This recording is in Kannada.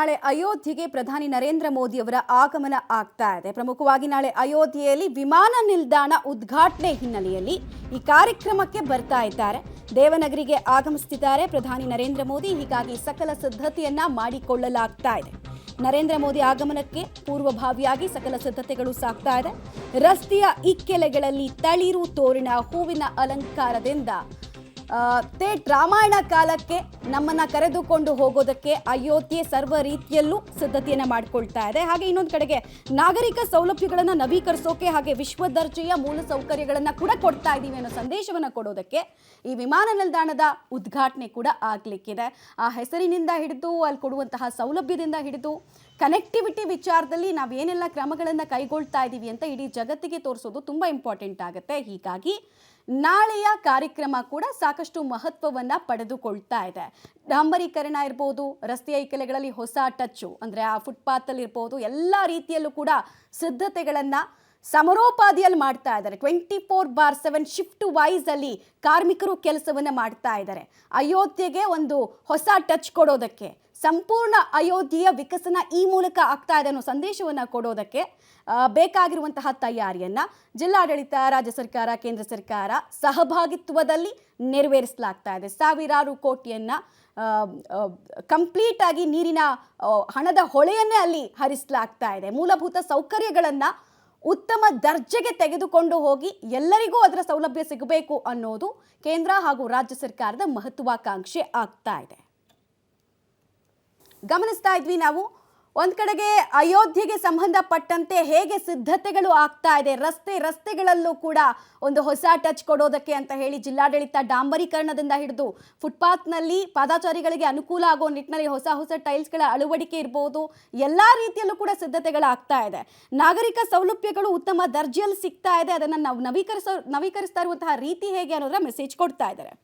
ನಾಳೆ ಅಯೋಧ್ಯೆಗೆ ಪ್ರಧಾನಿ ನರೇಂದ್ರ ಮೋದಿ ಅವರ ಆಗಮನ ಆಗ್ತಾ ಇದೆ. ಪ್ರಮುಖವಾಗಿ ನಾಳೆ ಅಯೋಧ್ಯೆಯಲ್ಲಿ ವಿಮಾನ ನಿಲ್ದಾಣ ಉದ್ಘಾಟನೆ ಹಿನ್ನೆಲೆಯಲ್ಲಿ ಈ ಕಾರ್ಯಕ್ರಮಕ್ಕೆ ಬರ್ತಾ ಇದ್ದಾರೆ. ದೇವನಗರಿಗೆ ಆಗಮಿಸುತ್ತಿದ್ದಾರೆ ಪ್ರಧಾನಿ ನರೇಂದ್ರ ಮೋದಿ. ಹೀಗಾಗಿ ಸಕಲ ಸಿದ್ಧತೆಯನ್ನ ಮಾಡಿಕೊಳ್ಳಲಾಗ್ತಾ ಇದೆ. ನರೇಂದ್ರ ಮೋದಿ ಆಗಮನಕ್ಕೆ ಪೂರ್ವಭಾವಿಯಾಗಿ ಸಕಲ ಸಿದ್ಧತೆಗಳು ಸಾಗ್ತಾ ಇದೆ. ರಸ್ತೆಯ ಇಕ್ಕೆಲೆಗಳಲ್ಲಿ ತಳಿರು ತೋರಣ, ಹೂವಿನ ಅಲಂಕಾರದಿಂದ ರಾಮಾಯಣ ಕಾಲಕ್ಕೆ ನಮ್ಮನ್ನ ಕರೆದುಕೊಂಡು ಹೋಗೋದಕ್ಕೆ ಅಯೋಧ್ಯೆ ಸರ್ವ ರೀತಿಯಲ್ಲೂ ಸಿದ್ಧತೆಯನ್ನ ಮಾಡಿಕೊಳ್ತಾ ಇದೆ. ಹಾಗೆ ಇನ್ನೊಂದು ಕಡೆಗೆ ನಾಗರಿಕ ಸೌಲಭ್ಯಗಳನ್ನ ನವೀಕರಿಸೋಕೆ ಹಾಗೆ ವಿಶ್ವ ದರ್ಜೆಯ ಮೂಲ ಸೌಕರ್ಯಗಳನ್ನ ಕೂಡ ಕೊಡ್ತಾ ಇದ್ದೀವಿ ಅನ್ನೋ ಸಂದೇಶವನ್ನ ಕೊಡೋದಕ್ಕೆ ಈ ವಿಮಾನ ನಿಲ್ದಾಣದ ಉದ್ಘಾಟನೆ ಕೂಡ ಆಗ್ಲಿಕ್ಕಿದೆ. ಆ ಹೆಸರಿನಿಂದ ಹಿಡಿದು ಅಲ್ಲಿ ಕೊಡುವಂತಹ ಸೌಲಭ್ಯದಿಂದ ಹಿಡಿದು ಕನೆಕ್ಟಿವಿಟಿ ವಿಚಾರದಲ್ಲಿ ನಾವೇನೆಲ್ಲ ಕ್ರಮಗಳನ್ನು ಕೈಗೊಳ್ತಾ ಇದ್ದೀವಿ ಅಂತ ಇಡೀ ಜಗತ್ತಿಗೆ ತೋರಿಸೋದು ತುಂಬ ಇಂಪಾರ್ಟೆಂಟ್ ಆಗುತ್ತೆ. ಹೀಗಾಗಿ ನಾಳೆಯ ಕಾರ್ಯಕ್ರಮ ಕೂಡ ಸಾಕಷ್ಟು ಮಹತ್ವವನ್ನ ಪಡೆದುಕೊಳ್ತಾ ಇದೆ. ಡಾಂಬರೀಕರಣ ಇರ್ಬೋದು, ರಸ್ತೆಯ ಇಕ್ಕೆಲೆಗಳಲ್ಲಿ ಹೊಸ ಟಚ್ಚು ಅಂದರೆ ಆ ಫುಟ್ಪಾತ್ ಅಲ್ಲಿ ಇರ್ಬೋದು, ಎಲ್ಲ ರೀತಿಯಲ್ಲೂ ಕೂಡ ಸಿದ್ಧತೆಗಳನ್ನ ಸಮರೋಪಾದಿಯಲ್ಲಿ ಮಾಡ್ತಾ ಇದ್ದಾರೆ. 24/7 ಶಿಫ್ಟ್ ವೈಸ್ ಅಲ್ಲಿ ಕಾರ್ಮಿಕರು ಕೆಲಸವನ್ನ ಮಾಡ್ತಾ ಇದ್ದಾರೆ. ಅಯೋಧ್ಯೆಗೆ ಒಂದು ಹೊಸ ಟಚ್ ಕೊಡೋದಕ್ಕೆ, ಸಂಪೂರ್ಣ ಅಯೋಧ್ಯೆಯ ವಿಕಸನ ಈ ಮೂಲಕ ಆಗ್ತಾ ಇದೆ ಅನ್ನೋ ಸಂದೇಶವನ್ನ ಕೊಡೋದಕ್ಕೆ ಬೇಕಾಗಿರುವಂತಹ ತಯಾರಿಯನ್ನ ಜಿಲ್ಲಾಡಳಿತ, ರಾಜ್ಯ ಸರ್ಕಾರ, ಕೇಂದ್ರ ಸರ್ಕಾರ ಸಹಭಾಗಿತ್ವದಲ್ಲಿ ನೆರವೇರಿಸಲಾಗ್ತಾ ಇದೆ. ಸಾವಿರಾರು ಕೋಟಿಯನ್ನ ಕಂಪ್ಲೀಟ್ ಆಗಿ ನೀರಿನ ಹಣದ ಹೊಳೆಯನ್ನೇ ಅಲ್ಲಿ ಹರಿಸಲಾಗ್ತಾ ಇದೆ. ಮೂಲಭೂತ ಸೌಕರ್ಯಗಳನ್ನ ಉತ್ತಮ ದರ್ಜೆಗೆ ತೆಗೆದುಕೊಂಡು ಹೋಗಿ ಎಲ್ಲರಿಗೂ ಅದರ ಸೌಲಭ್ಯ ಸಿಗಬೇಕು ಅನ್ನೋದು ಕೇಂದ್ರ ಹಾಗೂ ರಾಜ್ಯ ಸರ್ಕಾರದ ಮಹತ್ವಾಕಾಂಕ್ಷೆ ಆಗ್ತಾ ಇದೆ. ಗಮನಿಸ್ತಾ ಇದ್ವಿ ನಾವು ಒಂದ್ ಕಡೆಗೆ ಅಯೋಧ್ಯೆಗೆ ಸಂಬಂಧಪಟ್ಟಂತೆ ಹೇಗೆ ಸಿದ್ಧತೆಗಳು ಆಗ್ತಾ ಇದೆ. ರಸ್ತೆಗಳಲ್ಲೂ ಕೂಡ ಒಂದು ಹೊಸ ಟಚ್ ಕೊಡೋದಕ್ಕೆ ಅಂತ ಹೇಳಿ ಜಿಲ್ಲಾಡಳಿತ ಡಾಂಬರೀಕರಣದಿಂದ ಹಿಡಿದು ಫುಟ್ಪಾತ್ನಲ್ಲಿ ಪಾದಾಚಾರಿಗಳಿಗೆ ಅನುಕೂಲ ಆಗೋ ನಿಟ್ಟಿನಲ್ಲಿ ಹೊಸ ಟೈಲ್ಸ್ಗಳ ಅಳವಡಿಕೆ ಇರ್ಬೋದು, ಎಲ್ಲ ರೀತಿಯಲ್ಲೂ ಕೂಡ ಸಿದ್ಧತೆಗಳಾಗ್ತಾ ಇದೆ. ನಾಗರಿಕ ಸೌಲಭ್ಯಗಳು ಉತ್ತಮ ದರ್ಜೆಯಲ್ಲಿ ಸಿಗ್ತಾ ಇದೆ. ಅದನ್ನು ನಾವು ನವೀಕರಿಸ್ತಾ ಇರುವಂತಹ ರೀತಿ ಹೇಗೆ ಅನ್ನೋದರ ಮೆಸೇಜ್ ಕೊಡ್ತಾ ಇದ್ದಾರೆ.